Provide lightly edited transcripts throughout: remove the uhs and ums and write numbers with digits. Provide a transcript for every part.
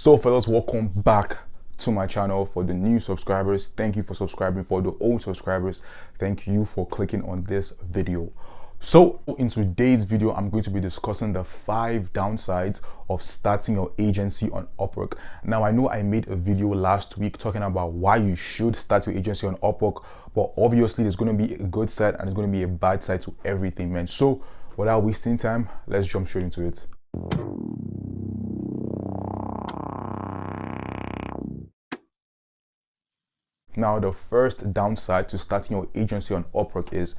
So fellas, welcome back to my channel. For the new subscribers, thank you for subscribing. For the old subscribers, thank you for clicking on this video. So in today's video, I'm going to be discussing the 5 downsides of starting your agency on Upwork. Now, I know I made a video last week talking about why you should start your agency on Upwork, but obviously there's going to be a good side and there's going to be a bad side to everything, man. So without wasting time, let's jump straight into it. Now, the first downside to starting your agency on Upwork is,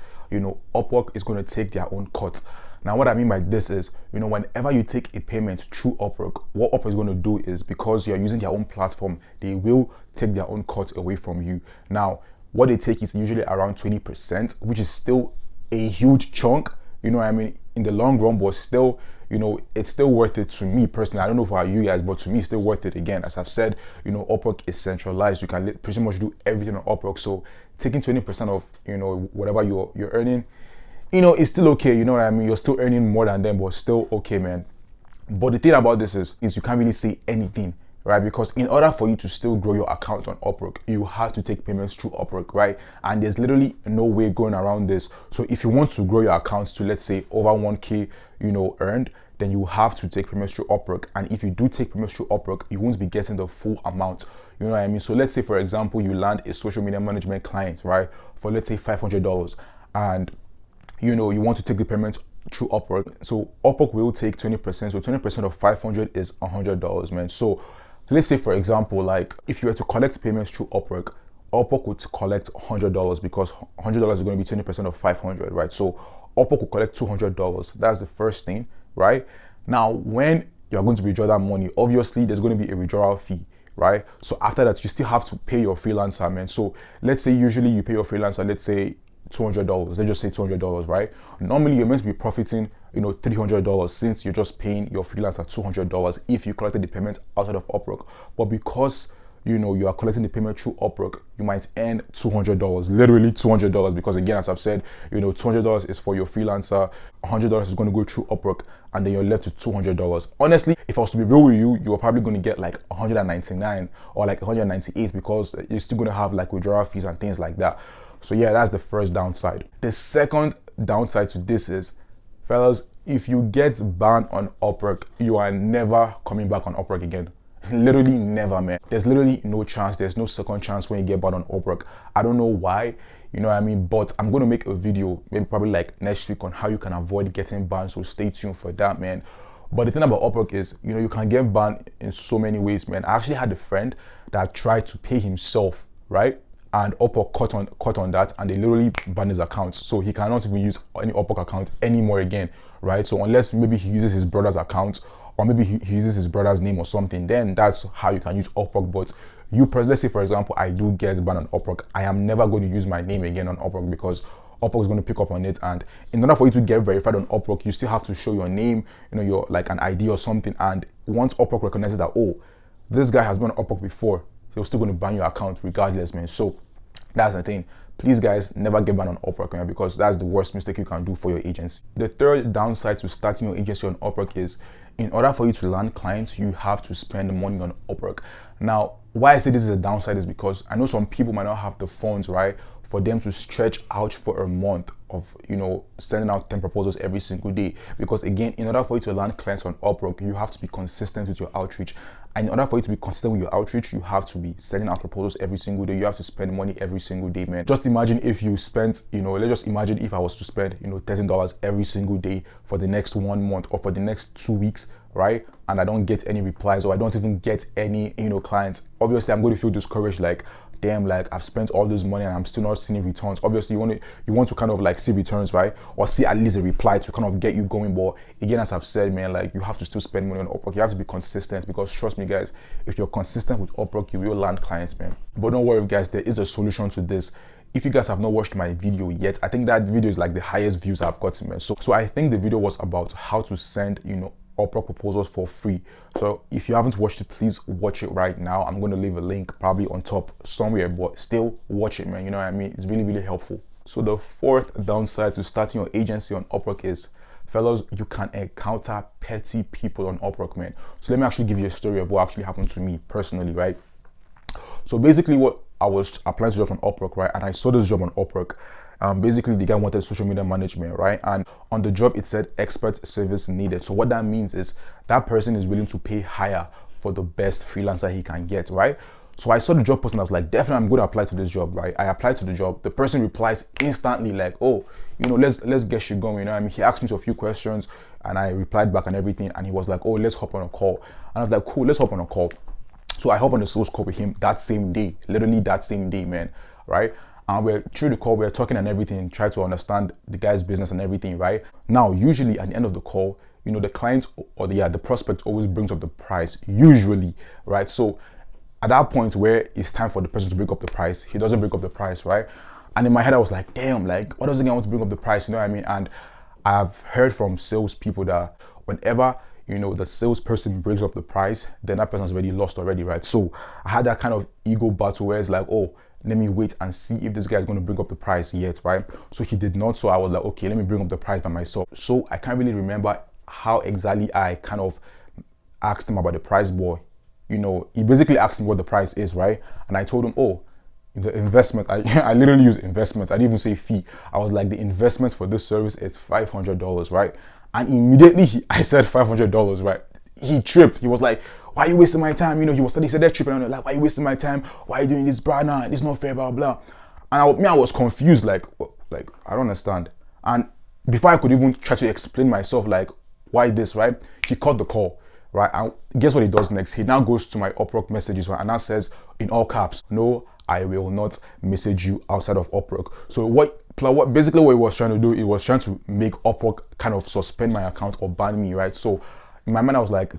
Upwork is going to take their own cut. Now, what I mean by this is, whenever you take a payment through Upwork, what Upwork is going to do is, because you're using their own platform, they will take their own cut away from you. Now, what they take is usually around 20%, which is still a huge chunk, in the long run, but still, it's still worth it to me personally. I don't know for you guys, but to me, it's still worth it. Again, as I've said, Upwork is centralized. You can pretty much do everything on Upwork. So taking 20% of, whatever you're earning, it's still okay. You know what I mean? You're still earning more than them, but still okay, man. But the thing about this is you can't really say anything, right? Because in order for you to still grow your account on Upwork, you have to take payments through Upwork, right? And there's literally no way going around this. So if you want to grow your account to, let's say, over 1K, earned, then you have to take payments through Upwork. And if you do take payments through Upwork, you won't be getting the full amount. You know what I mean? So let's say, for example, you land a social media management client, right? For, let's say, $500, and you want to take the payment through Upwork. So Upwork will take 20%. So 20% of 500 is $100, man. So let's say, for example, like if you were to collect payments through Upwork, Upwork would collect $100 because $100 is going to be 20% of 500, right? So Upwork will collect $200. That's the first thing, right? Now, when you're going to withdraw that money, obviously there's going to be a withdrawal fee, right? So after that, you still have to pay your freelancer, man. So let's say usually you pay your freelancer, let's say $200. Let's just say $200, right? Normally you're meant to be profiting, $300 since you're just paying your freelancer $200 if you collected the payment outside of Upwork. But because you are collecting the payment through Upwork, you might earn $200, literally $200, because again, as I've said, $200 is for your freelancer, $100 is going to go through Upwork, and then you're left with $200. Honestly, if I was to be real with you, you're probably going to get like 199 or like 198 because you're still going to have like withdrawal fees and things like that. So yeah, that's the first downside. The second downside to this is, fellas, if you get banned on Upwork, you are never coming back on Upwork again. Literally never, man. There's literally no chance. There's no second chance when you get banned on Upwork. I don't know why, but I'm going to make a video maybe probably like next week on how you can avoid getting banned. So stay tuned for that, man. But the thing about Upwork is, you can get banned in so many ways, man. I actually had a friend that tried to pay himself, right? And Upwork caught on that, and they literally banned his account. So he cannot even use any Upwork account anymore again, right? So unless maybe he uses his brother's account, or maybe he uses his brother's name or something, then that's how you can use Upwork. But let's say, for example, I do get banned on Upwork, I am never going to use my name again on Upwork because Upwork is going to pick up on it. And in order for you to get verified on Upwork, you still have to show your name, your like an ID or something. And once Upwork recognizes that, oh, this guy has been on Upwork before, they're still going to ban your account regardless, man. So that's the thing. Please, guys, never get banned on Upwork, man, because that's the worst mistake you can do for your agency. The third downside to starting your agency on Upwork is, in order for you to land clients, you have to spend money on Upwork. Now, why I say this is a downside is because I know some people might not have the funds, right, for them to stretch out for a month of, sending out 10 proposals every single day. Because again, in order for you to land clients on Upwork, you have to be consistent with your outreach. And in order for you to be consistent with your outreach, you have to be sending out proposals every single day. You have to spend money every single day, man. Just imagine if you spent, let's just imagine if I was to spend, $13 every single day for the next 1 month or for the next 2 weeks, right? And I don't get any replies, or I don't even get any, clients. Obviously, I'm going to feel discouraged, like, damn, like I've spent all this money and I'm still not seeing returns. Obviously, you want to kind of like see returns, right? Or see at least a reply to kind of get you going. But again, as I've said, man, like you have to still spend money on Upwork. You have to be consistent, because trust me, guys, if you're consistent with Upwork, you will land clients, man. But don't worry, guys, there is a solution to this. If you guys have not watched my video yet, I think that video is like the highest views I've gotten, man. So I think the video was about how to send, Upwork proposals for free. So if you haven't watched it, please watch it right now. I'm going to leave a link probably on top somewhere, but still watch it, man. You know what I mean? It's really, really helpful. So the fourth downside to starting your agency on Upwork is, fellas, you can encounter petty people on Upwork, man. So let me actually give you a story of what actually happened to me personally, right? So basically, what I was applying to jobs on Upwork, right? And I saw this job on Upwork. Basically, the guy wanted social media management, right? And on the job, it said expert service needed. So what that means is that person is willing to pay higher for the best freelancer he can get, right? So I saw the job post and I was like, definitely, I'm going to apply to this job, right? I applied to the job. The person replies instantly, like, oh, let's get you going. I mean, he asked me a few questions and I replied back and everything. And he was like, oh, let's hop on a call. And I was like, cool, let's hop on a call. So I hop on the sales call with him that same day, literally that same day, man, right? And we're through the call, we're talking and everything, try to understand the guy's business and everything, right? Now, usually at the end of the call, the client or the prospect always brings up the price, usually, right? So at that point where it's time for the person to bring up the price, he doesn't bring up the price, right? And in my head, I was like, damn, like, what does the guy want to bring up the price? You know what I mean? And I've heard from salespeople that whenever the salesperson brings up the price, then that person's already lost already, right? So I had that kind of ego battle where it's like, oh, let me wait and see if this guy is going to bring up the price yet, right? So he did not. So I was like, okay, let me bring up the price by myself. So I can't really remember how exactly I kind of asked him about the price, boy. He basically asked me what the price is, right? And I told him, oh, the investment, I literally use investment. I didn't even say fee. I was like, the investment for this service is $500, right? And immediately I said $500, right? He tripped. He was like, why are you wasting my time? He said that tripping. And I'm like, why are you wasting my time? Why are you doing this, bro? Nah, it's not fair, blah, blah. And I was confused, like, I don't understand. And before I could even try to explain myself, like, why this, right? He cut the call, right? And guess what he does next? He now goes to my Upwork messages, right? And now says in all caps, no, I will not message you outside of Upwork. So what basically what he was trying to do, he was trying to make Upwork kind of suspend my account or ban me, right? So in my mind, I was like,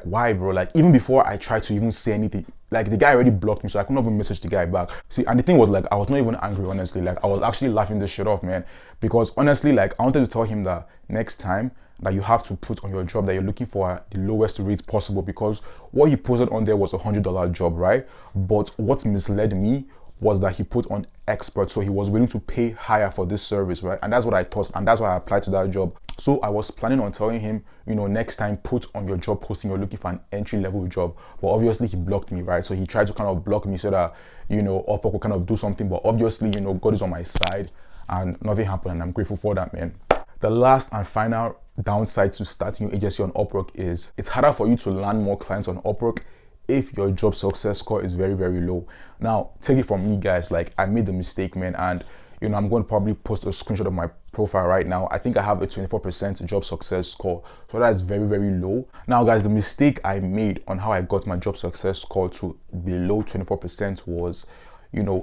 why, bro? Like, even before I tried to even say anything, like, the guy already blocked me, so I couldn't even message the guy back. See, and the thing was, like, I was not even angry, honestly. Like, I was actually laughing this shit off, man. Because honestly, like, I wanted to tell him that next time that you have to put on your job that you're looking for the lowest rate possible, because what he posted on there was $100 job, right? But what misled me was that he put on expert, so he was willing to pay higher for this service, right? And that's what I thought, and that's why I applied to that job. So I was planning on telling him, next time put on your job posting you're looking for an entry-level job. But obviously he blocked me, right? So he tried to kind of block me so that, Upwork could kind of do something. But obviously, God is on my side and nothing happened, and I'm grateful for that, man. The last and final downside to starting your agency on Upwork is it's harder for you to land more clients on Upwork if your job success score is very, very low. Now, take it from me, guys, like, I made the mistake, man, and I'm going to probably post a screenshot of my profile right now. I think I have a 24% job success score, so that is very, very low. Now, guys, the mistake I made on how I got my job success score to below 24% was,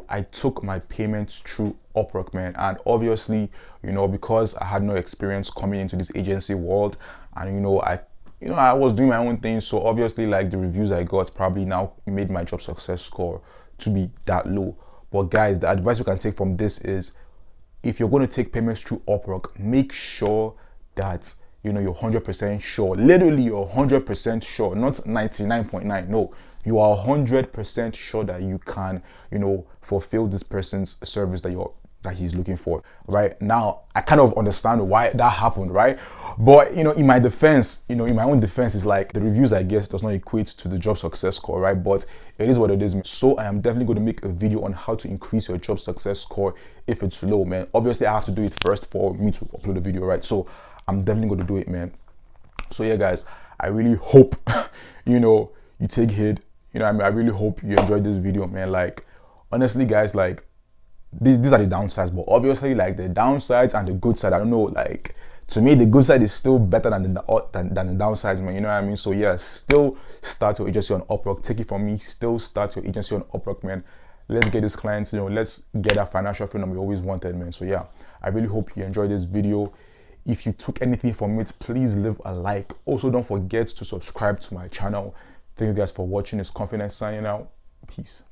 I took my payments through Upwork, man, and obviously, because I had no experience coming into this agency world, and I was doing my own thing, so obviously, like, the reviews I got probably now made my job success score to be that low. But guys, the advice you can take from this is, if you're going to take payments through Upwork, make sure that you're 100% sure. Literally, you're 100% sure, not 99.9. No, you are 100% sure that you can, fulfill this person's service that he's looking for. Right now, I kind of understand why that happened, right? But in my defense, in my own defense, is like the reviews I guess does not equate to the job success score, right? But it is what it is. So I am definitely going to make a video on how to increase your job success score if it's low, man. Obviously, I have to do it first for me to upload a video, right? So I'm definitely going to do it, man. So yeah, guys, I really hope you take heed. I really hope you enjoyed this video, man. Like, honestly, guys, like, these are the downsides, but obviously, like, the downsides and the good side, I don't know, like, to me the good side is still better than the downsides, man. You know what I mean? So yeah, still start your agency on Upwork. Take it from me, still start your agency on Upwork, man. Let's get these clients, let's get that financial freedom we always wanted, man. So yeah, I really hope you enjoyed this video. If you took anything from it, please leave a like. Also, don't forget to subscribe to my channel. Thank you guys for watching. It's Confidence signing out. Peace.